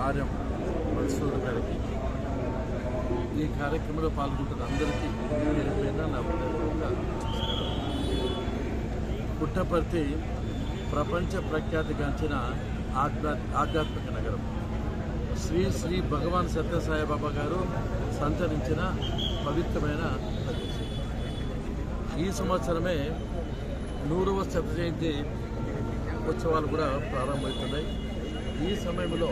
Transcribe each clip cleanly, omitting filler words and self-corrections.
RM Madhusudan గారికి ఈ కార్యక్రమంలో పాల్గొంటున్న అందరికీ నా పుట్టపర్తి ప్రపంచ ప్రఖ్యాతిగాంచిన ఆధ్యాత్మిక నగరం. శ్రీ శ్రీ భగవాన్ సత్యసాయిబాబా గారు సంచరించిన పవిత్రమైన ప్రదేశం. ఈ సంవత్సరమే 100వ శత జయంతి ఉత్సవాలు కూడా ప్రారంభమవుతున్నాయి. ఈ సమయంలో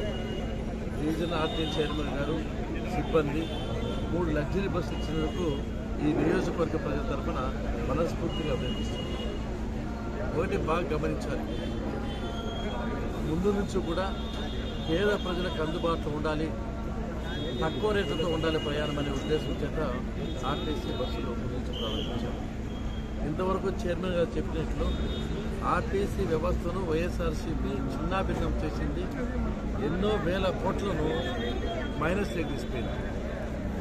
రీజనల్ ఆర్టీసీ చైర్మన్ గారు సిబ్బంది 3 లగ్జరీ బస్సులు ఇచ్చినందుకు ఈ నియోజకవర్గ ప్రజల తరఫున మనస్ఫూర్తిగా అభినందిస్తున్నారు. ఒకటి బాగా గమనించాలి, ముందు నుంచి కూడా పేద ప్రజలకు అందుబాటులో ఉండాలి, తక్కువ రేట్లతో ఉండాలి ప్రయాణం అనే ఉద్దేశం చేత ఆర్టీసీ బస్సులు నుంచి ప్రారంభించారు. ఇంతవరకు చైర్మన్ గారు చెప్పినట్లు ఆర్టీసీ వ్యవస్థను వైఎస్ఆర్సీపీ చిన్నాభిన్నం చేసింది. ఎన్నో వేల కోట్లను మైనస్ రేట్ తీసుకుంది.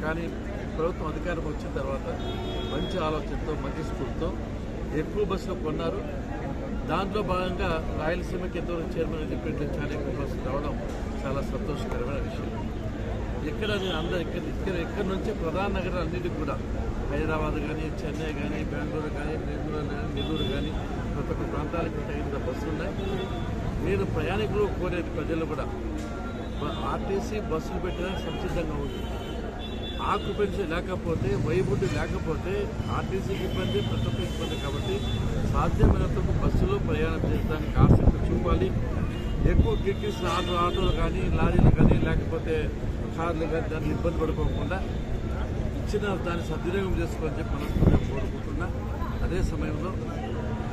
కానీ ప్రభుత్వం అధికారం వచ్చిన తర్వాత మంచి ఆలోచనతో మంచి స్ఫూర్తితో ఎక్కువ బస్సులు కొన్నారు. దాంట్లో భాగంగా రాయలసీమకి ఎంతవరకు చైర్మన్ చెప్పినట్లు చాలా ఎక్కువ బస్సులు రావడం చాలా సంతోషకరమైన విషయం. ఇక్కడ నేను ఇక్కడి నుంచి ప్రధాన నగరాలన్నిటికీ కూడా హైదరాబాద్ కానీ, చెన్నై కానీ, బెంగళూరు కానీ, నెల్లూరు కానీ ప్రతి ఒక్క ప్రాంతాలకు తగిన బస్సులు ఉన్నాయి. నేను ప్రయాణికులు కోరేది ప్రజలు కూడా ఆర్టీసీ బస్సులు పెట్టడానికి సంసిద్ధంగా ఉంది. ఆక్యుపెన్సీ లేకపోతే, వైబుడ్డి లేకపోతే ఆర్టీసీకి ఇబ్బంది, ప్రతి ఒక్క ఇబ్బంది. కాబట్టి సాధ్యమైనంత బస్సులో ప్రయాణం చేయడానికి ఆసక్తి చూపాలి. ఎక్కువ కిక్కిస్ ఆటోలు కానీ, లారీలు కానీ, లేకపోతే కార్లు కానీ దాన్ని ఇబ్బంది పడుకోకుండా ఇచ్చిన దాన్ని సద్వినియోగం చేసుకోవాలని చెప్పి మనస్ఫూర్తిగా కోరుకుంటున్నా. అదే సమయంలో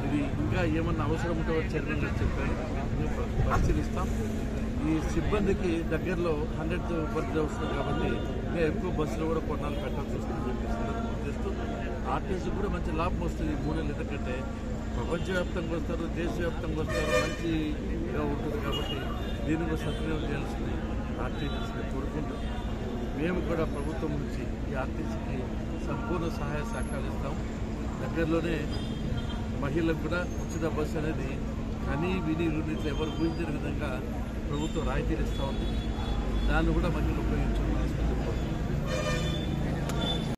ఇది ఇంకా ఏమన్నా అవసరం ఉంటే చైర్మన్ గారు చెప్పారు, పరిశీలిస్తాం. ఈ సిబ్బందికి దగ్గరలో 100th బర్త్డే వస్తుంది కాబట్టి ఇంకా ఎక్కువ బస్సులు కూడా కొన్నాళ్ళు పెట్టాల్సి వస్తుందని చెప్పి చేస్తూ ఆర్టీసీ కూడా మంచి లాభం వస్తుంది. 3 నెలల ఎందుకంటే ప్రపంచవ్యాప్తంగా వస్తారు, దేశవ్యాప్తంగా వస్తారు, మంచిగా ఉంటుంది. కాబట్టి దీన్ని కూడా సద్వినియోగం చేయాల్సింది ఆర్టీసీని కోరుకుంటూ మేము కూడా ప్రభుత్వం నుంచి ఈ ఆర్టీసీకి సంపూర్ణ సహాయ సహకారాలు ఇస్తాం. దగ్గరలోనే మహిళలకు కూడా ఉచిత బస్సు అనేది కనీ విని రుణితో ఎవరు ఊహించిన విధంగా ప్రభుత్వం రాయితీలు ఇస్తూ ఉంది. దాన్ని కూడా మహిళలు ఉపయోగించుకోవాల్సింది.